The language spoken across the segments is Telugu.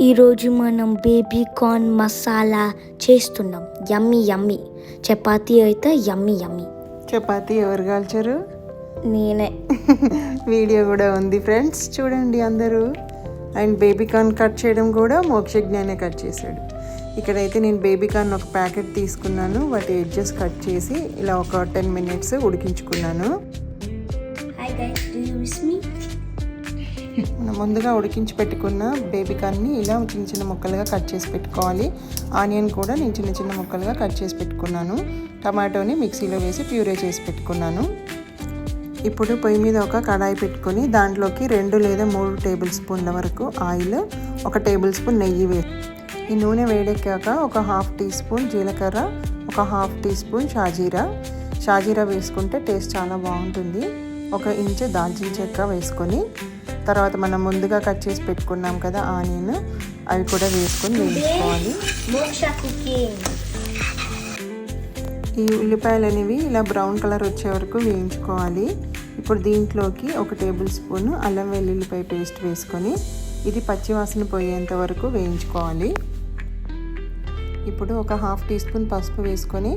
ఈరోజు మనం బేబీ కార్న్ మసాలా చేస్తున్నాం. యమ్మీ యమ్మీ. చపాతీ అయితే యమ్మీ యమ్మీ. చపాతీ ఎవరు కాల్చారు? నేనే. వీడియో కూడా ఉంది ఫ్రెండ్స్, చూడండి అందరూ. అండ్ బేబీ కార్న్ కట్ చేయడం కూడా మోక్షజ్ఞానే కట్ చేశాడు. ఇక్కడైతే నేను బేబీ కార్న్ ఒక ప్యాకెట్ తీసుకున్నాను, వాటి ఎడ్జెస్ కట్ చేసి ఇలా ఒక 10 minutes ఉడికించుకున్నాను. మనం ముందుగా ఉడికించి పెట్టుకున్న బేబీ కార్న్ని ఇలా చిన్న చిన్న ముక్కలుగా కట్ చేసి పెట్టుకోవాలి. ఆనియన్ కూడా నేను చిన్న చిన్న ముక్కలుగా కట్ చేసి పెట్టుకున్నాను. టమాటోని మిక్సీలో వేసి ప్యూరే చేసి పెట్టుకున్నాను. ఇప్పుడు పొయ్యి మీద ఒక కడాయి పెట్టుకొని దాంట్లోకి 2 లేదా 3 టేబుల్ స్పూన్ల వరకు ఆయిల్, 1 టేబుల్ స్పూన్ నెయ్యి వేసి ఈ నూనె వేడెక్కాక ఒక 1/2 టీ స్పూన్ జీలకర్ర, ఒక 1/2 టీ స్పూన్ షాజీరా వేసుకుంటే టేస్ట్ చాలా బాగుంటుంది. 1 ఇంచు దాల్చిన చెక్క వేసుకొని తర్వాత మనం ముందుగా కట్ చేసి పెట్టుకున్నాం కదా ఆనియన్, అవి కూడా వేసుకొని వేయించుకోవాలి. ఈ ఉల్లిపాయలు అనేవి ఇలా బ్రౌన్ కలర్ వచ్చే వరకు వేయించుకోవాలి. ఇప్పుడు దీంట్లోకి 1 టేబుల్ స్పూన్ అల్లం వెల్లుల్లిపాయ పేస్ట్ వేసుకొని ఇది పచ్చివాసన పోయేంత వరకు వేయించుకోవాలి. ఇప్పుడు ఒక 1/2 టీ స్పూన్ పసుపు వేసుకొని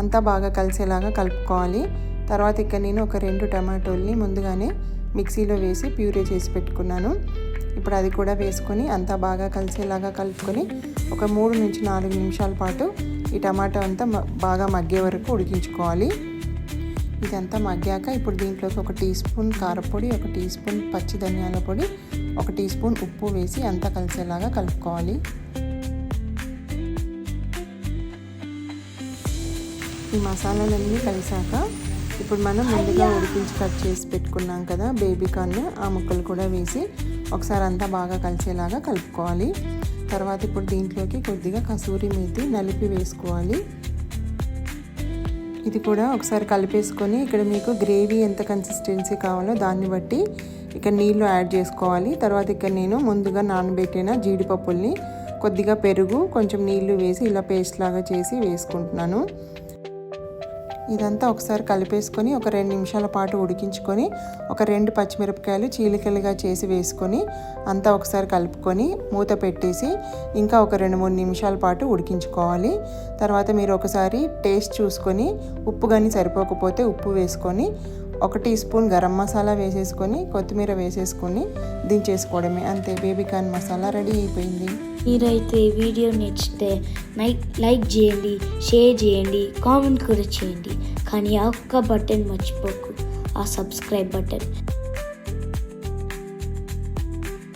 అంతా బాగా కలిసేలాగా కలుపుకోవాలి. తర్వాత ఇక్కడ నేను ఒక 2 టమాటోల్ని ముందుగానే మిక్సీలో వేసి ప్యూరే చేసి పెట్టుకున్నాను. ఇప్పుడు అది కూడా వేసుకొని అంతా బాగా కలిసేలాగా కలుపుకొని ఒక 3 నుంచి 4 నిమిషాల పాటు ఈ టమాటో అంతా బాగా మగ్గే వరకు ఉడికించుకోవాలి. ఇదంతా మగ్గాక ఇప్పుడు దీంట్లోకి 1 టీ స్పూన్ కారపొడి, 1 టీ స్పూన్ పచ్చి ధనియాల పొడి, 1 టీ స్పూన్ ఉప్పు వేసి అంతా కలిసేలాగా కలుపుకోవాలి. ఈ మసాలాలన్నీ కలిసాక ఇప్పుడు మనం ముందుగా ఉడికించి కట్ చేసి పెట్టుకున్నాం కదా బేబీ కార్న్, ఆ ముక్కలు కూడా వేసి ఒకసారి అంతా బాగా కలిసేలాగా కలుపుకోవాలి. తర్వాత ఇప్పుడు దీంట్లోకి కొద్దిగా కసూరి మేతి నలిపి వేసుకోవాలి. ఇది కూడా ఒకసారి కలిపేసుకొని ఇక్కడ మీకు గ్రేవీ ఎంత కన్సిస్టెన్సీ కావాలో దాన్ని బట్టి ఇక్కడ నీళ్లు యాడ్ చేసుకోవాలి. తర్వాత ఇక్కడ నేను ముందుగా నానబెట్టిన జీడిపప్పుల్ని కొద్దిగా పెరుగు కొంచెం నీళ్లు వేసి ఇలా పేస్ట్ లాగా చేసి వేసుకుంటున్నాను. ఇదంతా ఒకసారి కలిపేసుకొని ఒక 2 నిమిషాల పాటు ఉడికించుకొని ఒక 2 పచ్చిమిరపకాయలు చీలికలుగా చేసి వేసుకొని అంతా ఒకసారి కలుపుకొని మూత పెట్టేసి ఇంకా ఒక 2-3 నిమిషాల పాటు ఉడికించుకోవాలి. తర్వాత మీరు ఒకసారి టేస్ట్ చూసుకొని ఉప్పు కానీ సరిపోకపోతే ఉప్పు వేసుకొని 1 టీ స్పూన్ గరం మసాలా వేసేసుకొని కొత్తిమీర వేసేసుకొని దించేసుకోవడమే. అంతే, బేబీ కార్న్ మసాలా రెడీ అయిపోయింది. మీరైతే వీడియో నచ్చితే లైక్ చేయండి, షేర్ చేయండి, కామెంట్ కూడా చేయండి. కానీ ఆ ఒక్క బటన్ మర్చిపోకు, ఆ సబ్స్క్రైబ్ బటన్.